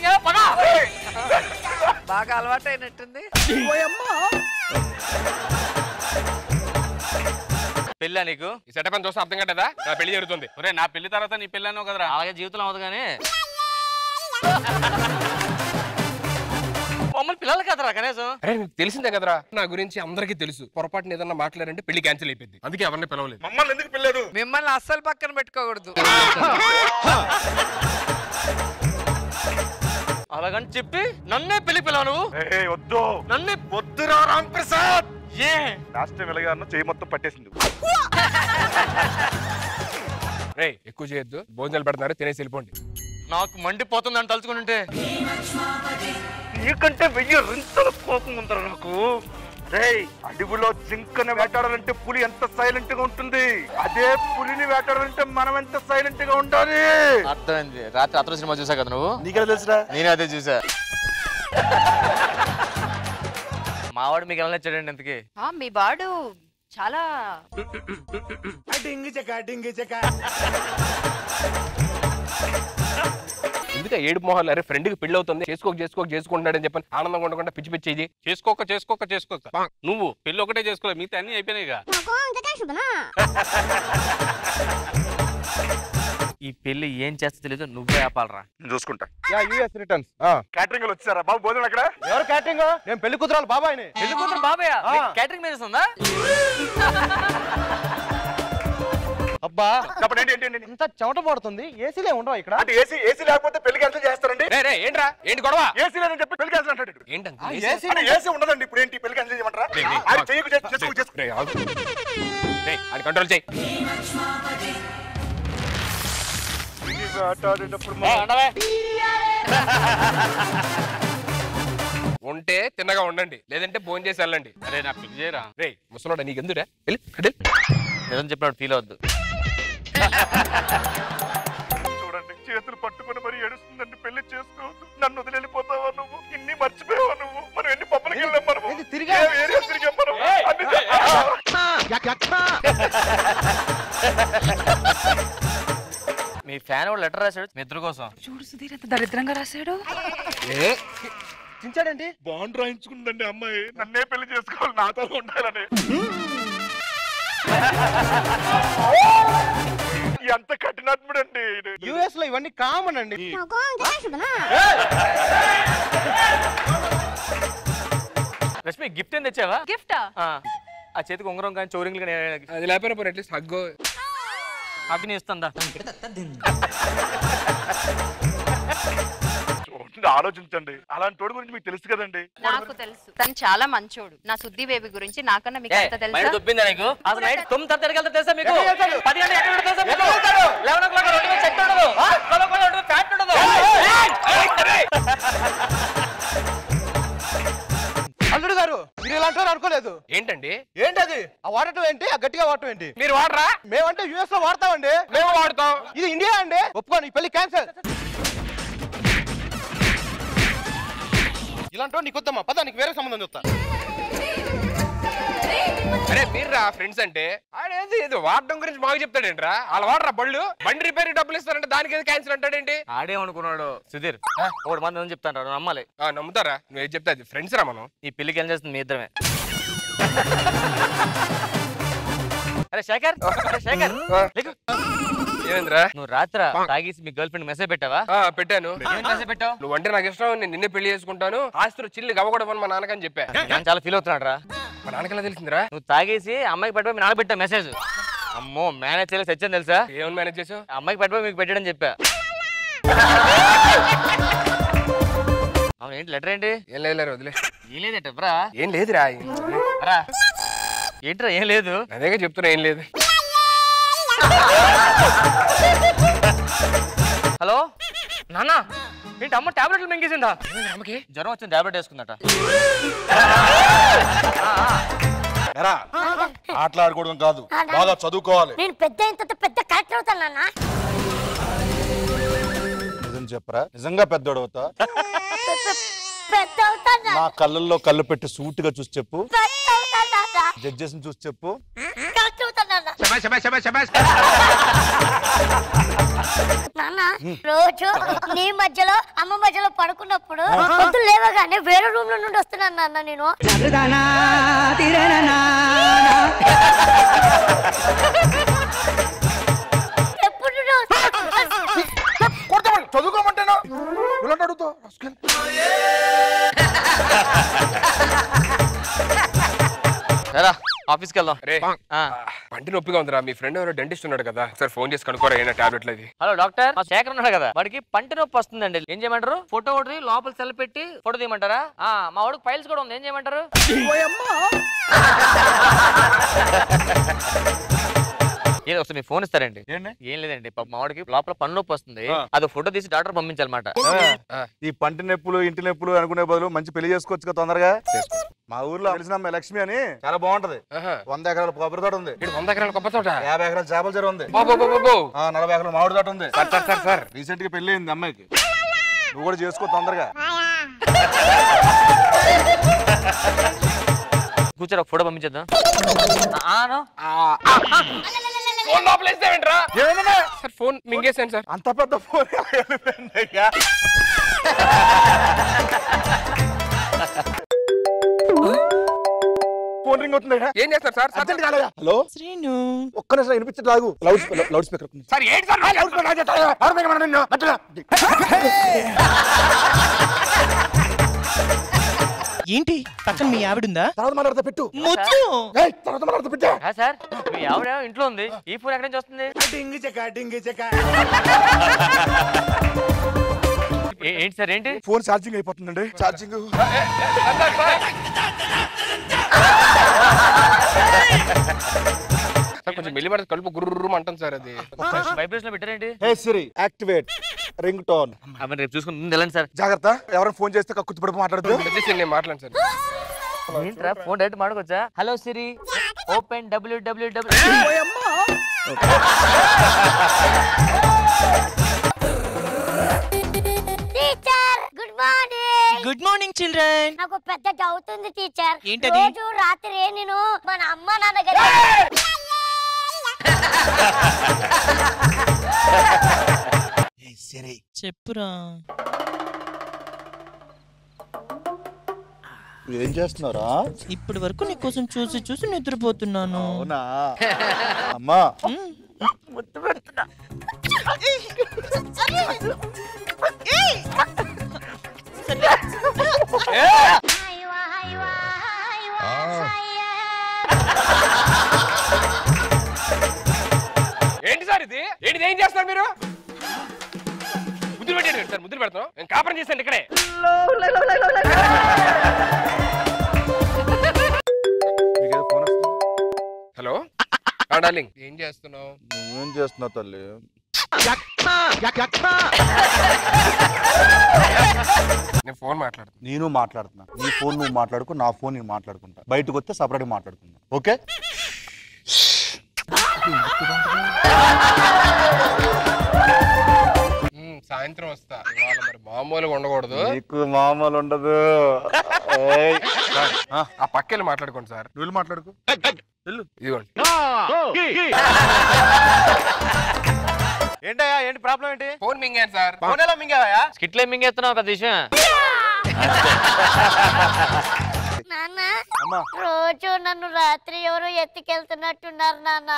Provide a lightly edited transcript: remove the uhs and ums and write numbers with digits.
Acting బాగా అలవాటు అయినట్టుంది. పెళ్ళా నీకు? ఈ సెటప్ అని చూస్తే అర్థం కదా నా పెళ్లి జరుగుతుంది. ఒరే నా పెళ్లి తర్వాత నీ పెళ్ళి అన్నావు కదరా. అలాగే జీవితం అవదు కానీ మమ్మల్ని పిల్లలు కదరా కనీసం. అరే నీకు తెలిసిందే కదరా నా గురించి అందరికీ తెలుసు. పొరపాటున ఏదన్నా మాట్లాడారంటే పెళ్లి క్యాన్సిల్ అయిపోయింది. అందుకే ఎవరిని పిలవలేదు. మమ్మల్ని ఎందుకు పిల్లలేదు? మిమ్మల్ని అస్సలు పక్కన పెట్టుకోకూడదు. అలాగని చెప్పి నన్నే పెళ్లి పిల్లవు నువ్వు? వద్దు నన్నే వద్దురా రామ్ ప్రసాద్. ఏ లాస్ట్ టైం ఎలాగన్నా చేయి మొత్తం పట్టేసింది. రే ఎక్కువ చేయొద్దు. భోజనాలు పెడుతున్నారు, తినేసి వెళ్ళిపోండి. నాకు మండిపోతుంది అని తలుచుకుంటే. నీకంటే 1000 రింతల కోపం ఉందరా నాకు. రేయ్ అడవిలో జింకను వేటాడాలంటే పులి ఎంత సైలెంట్ గా ఉంటుంది, అదే పులిని వేటాడాలంటే మనం ఎంత సైలెంట్ గా ఉండాలి. అర్థమైంది. రాత్రి అతను సినిమా చూసా కదా నువ్వు? నీకెలా తెలుసురా? నేను అదే చూసా. మావాడు మీకు ఎలా నచ్చాడండి ఇంతకీ? మీ వాడు చాలా ఎందుకు ఏడుపు మొహాలు? అరే ఫ్రెండ్ కి పెళ్లి అవుతుంది, చేసుకుంటున్నాడని చెప్పని ఆనందంగా ఉండకుండా పిచ్చి పిచ్చి ఇది చేసుకోక నువ్వు పెళ్లి ఒకటే చేసుకోలేదు, మిగతా అన్ని అయిపోయినాయిగా. ఈ పెళ్లి ఏం చేస్తా తెలీదు, నువ్వే ఆపాలరా. నేను చూసుకుంటా. యూఎస్ రిటర్న్స్ క్యాటరింగ్ లో వచ్చారా బాబు? భోజనం అక్కడ ఎవరు క్యాటరింగ్? నేను పెళ్లి కూతురాలు బాబాయ్ని. పెళ్లి కూతురు బాబాయ్ క్యాటరింగ్ మేనేజ్ ఉందా? అబ్బా చెప్పండి ఏంటి ఏంటి ఇంత చెమట పడుతుంది, ఏసీలే ఉండవు ఇక్కడ. అంటే ఏసీ లేకపోతే పెళ్లి క్యాన్సిల్ చేస్తారండి? ఏంట్రా ఏంటి గొడవ? ఏసీ లేదని చెప్పి పెళ్లి క్యాన్సిల్ అంటాడు. ఏంటి ఏసీ ఉండదండి. ఇప్పుడు ఏంటి పెళ్లి క్యాన్సిల్ చేయమంటారా? ఆయన చేయకు కంట్రోల్ చేయి. ఉంటే తిన్నగా ఉండండి, లేదంటే భోజనం చేసి వెళ్ళండి. అరే నా పెళ్లి చేయరా. రే ముసలోడా నీకు ఎందురా? నిజం చెప్పినట్టు ఫీల్ అవద్దు. చూడండి చేతులు పట్టుకుని మరి ఏడుస్తుందండి. పెళ్లి చేసుకోవద్దు, నన్ను వదిలిపోతావా నువ్వు? ఇన్ని మర్చిపోయావా నువ్వు? మనం ఎన్ని పబ్బులకి వెళ్ళాం, మనం ఏరియా తిరిగాం మనం. మీ ఫ్యాన్ వాడు లెటర్ రాశాడు మీ ఇద్దరు కోసం. చూడు సుధీర్ ఎంత దరిద్రంగా రాశాడు. చించాడండి. బాండ్ రాయించుకుందండి అమ్మాయి, నన్నే పెళ్లి చేసుకోవాలి, నాతో ఉండాలని. ఎంత కఠినాత్ముడండి. యుఎస్ లో ఇవన్నీ కామన్ అండి. రష్మి గిఫ్ట్ ఏం తెచ్చావా? గిఫ్టా? ఆ చేతికి ఉంగరం కానీ చౌరింగ్లు కానీ అది లేకపోయినా పోనీ అట్లీస్ట్ హగ్గు అగ్ని ఇస్తుందా? ఆలోచించండి. అలాంటి తోడు గురించి మీకు తెలుసు కదండి. నాకు తెలుసు, తను చాలా మంచోడు. నా సుద్ది బేబీ గురించి నాకన్నా మీకు ఎంత తెలుసా? దొబ్బిందా నీకు? అసలు నైట్ 9 గంటలకు తెలుసా మీకు? 10 గంటలకు ఎక్కడ తెలుసా మీకు? 11 o'clock రోడ్డు మీద చెట్టు ఉండదు, 12 o'clock రోడ్డు మీద ఫ్యాట్ ఉండదు. అల్లుడు గారు మీరు ఇలా అంటారు అనుకోలేదు. ఏంటండి? ఏంటది? ఆ వాడటం ఏంటి? ఆ గట్టిగా వాడటం ఏంటి? మీరు వాడరా? మేమంటే యుఎస్ లో వాడతామండి. మేము వాడతాం. ఇది ఇండియా అండి. ఒప్పుకోండి, ఈ పెళ్లి క్యాన్సల్. ఇలాంటి నీకు వద్దమ్మా, పద నీకు వేరే సంబంధం చెప్తా. అరే మీరు రా ఫ్రెండ్స్ అంటే ఆడేది ఏదో వాడడం గురించి మాకు చెప్తాడేంట్రా? వాళ్ళు వాడరా బళ్ళు, బండి రిపేర్ డబ్బులు ఇస్తారంటే దానికి ఏదో క్యాన్సిల్ అంటాడేంటి? ఆడేమనుకున్నాడు సుధీర్, ఒకటి మంది అని చెప్తాను నమ్మాలి. నమ్ముతారా? నువ్వు ఏది చెప్తా ఫ్రెండ్స్ రా మనం. ఈ పెళ్లికి ఏం చేస్తుంది మీ ఇద్దరమే. అరే శేఖర్, శేఖర్ ఏమైందిరా? నువ్వు రాత్ర తాగేసి మీ గర్ల్ ఫ్రెండ్ మెసేజ్ పెట్టావా? పెట్టాను. మెసేజ్ పెట్టావు? నువ్వు అంటే నాకు ఇష్టం, నేను నిన్నే పెళ్లి చేసుకుంటాను, ఆస్తులు చిల్లి గవ్వకూడదు మా నాన్నకని చెప్పా. నేను చాలా ఫీల్ అవుతున్నాడు రా. మా నాన్నకెలా తెలిసిందిరా? నువ్వు తాగేసి అమ్మాయికి పెట్టబోయి మీ నాన్న పెట్టా మెసేజ్. అమ్మో మేనేజ్ చేయలేదు, తెచ్చాను తెలుసా? ఏమని మేనేజ్ చేసావు? అమ్మాయికి పెట్టబోయి మీకు పెట్టాడని చెప్పా. అవును ఏంటి లెటర్ ఏంటి? ఏం లేదు వదిలే. ఏం లేదట బ్రా? ఏం లేదురా. ఏంట్రా ఏం లేదు? అదేగా చెప్తున్నా ఏం లేదు. హలో నాన్న, ఏంటి అమ్మ టాబ్లెట్లు మింగేసిందా? అమ్మకి జ్వరం వచ్చింది, టాబ్లెట్ వేసుకుందట. ఆటలాడుకోవడం కాదు, బాగా చదువుకోవాలి. నేను పెద్ద పెద్ద కలెక్టర్ అవుతాను నాన్న. నిజం చెప్పరా? నిజంగా పెద్దోడవుతా? పెద్ద అవుతాను. నా కళ్ళల్లో కళ్ళు పెట్టి సూటిగా చూసి చెప్పు. పెద్ద అవుతాను నాన్న. జడ్జెస్ చూసి చెప్పు. కలెక్టర్ అవుతాను నాన్న. నాన్న రోజు నీ మధ్యలో అమ్మ మధ్యలో పడుకున్నప్పుడు పొద్దులు లేవగానే వేరే రూమ్ లో నుండి వస్తున్నాను నాన్న నేను. ఎప్పుడు చదువుకోమంటాను ఇలాంటి అడుగుతా ఆఫీస్కి వెళ్దాం. రే పంటి నొప్పిగా ఉందిరా. మీ ఫ్రెండ్ ఎవరో డెంటిస్ట్ ఉన్నాడు కదా, ఒకసారి ఫోన్ చేసి కనుక్కోరా ఏమైనా టాబ్లెట్లు అది. హలో డాక్టర్, మా శేఖర్ ఉన్నాడు కదా, వాడికి పంటి నొప్పి వస్తుందండి. ఏం చేయమంటారు? ఫోటో ఒకటి లోపల సెల్ పెట్టి ఫోటో తీయమంటారా? మా వాడికి ఫైల్స్ కూడా ఉంది, ఏం చేయమంటారు? ఏదో ఒకసారి మీ ఫోన్ ఇస్తారండి. ఏం లేదండి, మా వాడికి లోపల పన్ను నొప్పి వస్తుంది, అది ఫోటో తీసి డాక్టర్ పంపించాలన్నమాట. ఈ పంటి నొప్పులు ఇంటి నొప్పులు అనుకునే బదులు మంచి పెళ్లి చేసుకోవచ్చు కదా తొందరగా. మా ఊర్లో తెలిసిన అమ్మాయి లక్ష్మి అని చాలా బాగుంటది. 100 ఎకరాల కొబ్బరి తోట ఉంది, 100 ఎకరాల కొబ్బరి తోట, 50 ఎకరాల చేపల చెరువు ఉంది, 40 ఎకరాల మామిడి తోట ఉంది. సార్ రీసెంట్ గా పెళ్లి అయింది అమ్మాయికి. నువ్వు కూడా చేసుకో తొందరగా. కూర్చోరా, ఫోటో పంపించేద్దాం. ఫోన్ లోపల వేస్తావేంట్రా? సార్ ఫోన్ మింగేసాను సార్. అంత పెద్ద ఫోన్ ఫోన్ రింగ్ అవుతుంది. ఏం చేస్తారు సార్? అర్జెంట్ కాలేదా? హలో శ్రీను, ఒక్క నిమిషం వినిపించదు, లాగు. లౌడ్ స్పీకర్ సార్ ఏంటి సార్? ఏంటి పక్కన మీ ఆవిడుందా? తర్వాత మాట్లాడతా పెట్టు. తర్వాత మాట్లాడతా పెట్టా. సార్ మీ ఆవిడ ఇంట్లో ఉంది, ఈ ఫోన్ ఎక్కడి నుంచి వస్తుంది? ఏంటి సార్ ఏంటి? ఫోన్ ఛార్జింగ్ అయిపోతుందండి. ఛార్జింగ్ కొంచెం మెల్లి పడితే కలుపు గుర్రు అంటాం సార్. అది వైబ్రేషన్ లో పెట్టారేంటి? హే సిరి, యాక్టివేట్ రింగ్ టోన్. అవన్నీ రేపు చూసుకుని ముందు వెళ్ళండి సార్. జాగ్రత్త, ఎవరైనా ఫోన్ చేస్తే కక్కుర్తి పడిపో మాట్లాడుతూ. నేను మాట్లాడు సార్. ఏంట్రా ఫోన్ డైరెక్ట్ మాట్లాడొచ్చా? Hello Siri, open www. Teacher good morning. Good morning children. నాకు పెద్ద డౌట్ ఉంది టీచర్. ఏంటది? రోజు రాత్రి నేను మన అమ్మ నాన్న గారి చెప్పురా. ఏం చేస్తున్నారా? ఇప్పటి వరకు నీ కోసం చూసి చూసి నిద్రపోతున్నాను. అవునా అమ్మా? ఏంటి సార్ ఇది? ఏంటి ఏం చేస్తారు మీరు? ముద్దులు పెట్టండి సార్, ముద్దులు పెడతాం. నేను కాపురం చేశాను ఇక్కడే. హలో డార్లింగ్, ఏం చేస్తున్నావు? నువ్వేం చేస్తున్నావు తల్లి? నేను ఫోన్ మాట్లాడుతున్నా. నేను మాట్లాడుతున్నా. నీ ఫోన్ నువ్వు మాట్లాడుకో, నా ఫోన్ నేను మాట్లాడుకుంటా. బయటకు వస్తే సపరేట్గా మాట్లాడుకుందాం, ఓకే? సాయంత్రం వస్తా. ఇవాళ మరి మామూలుగా ఉండకూడదు. నీకు మామూలు ఉండదు. ఆ పక్కెళ్ళి మాట్లాడుకోండి సార్. నువ్వు మాట్లాడుకో. ఇదిగోండి. ఏంటయ్యా, ఏంటి ప్రాబ్లం ఏంటి? Phone మింగాను sir. ఫోన్ ఎలా మింగావా? స్కిట్లే మింగేస్తున్నావు పెద్ద విషయం. నాన్న రోజు నన్ను రాత్రి ఎవరు ఎత్తుకెళ్తున్నట్టున్నారు నాన్న.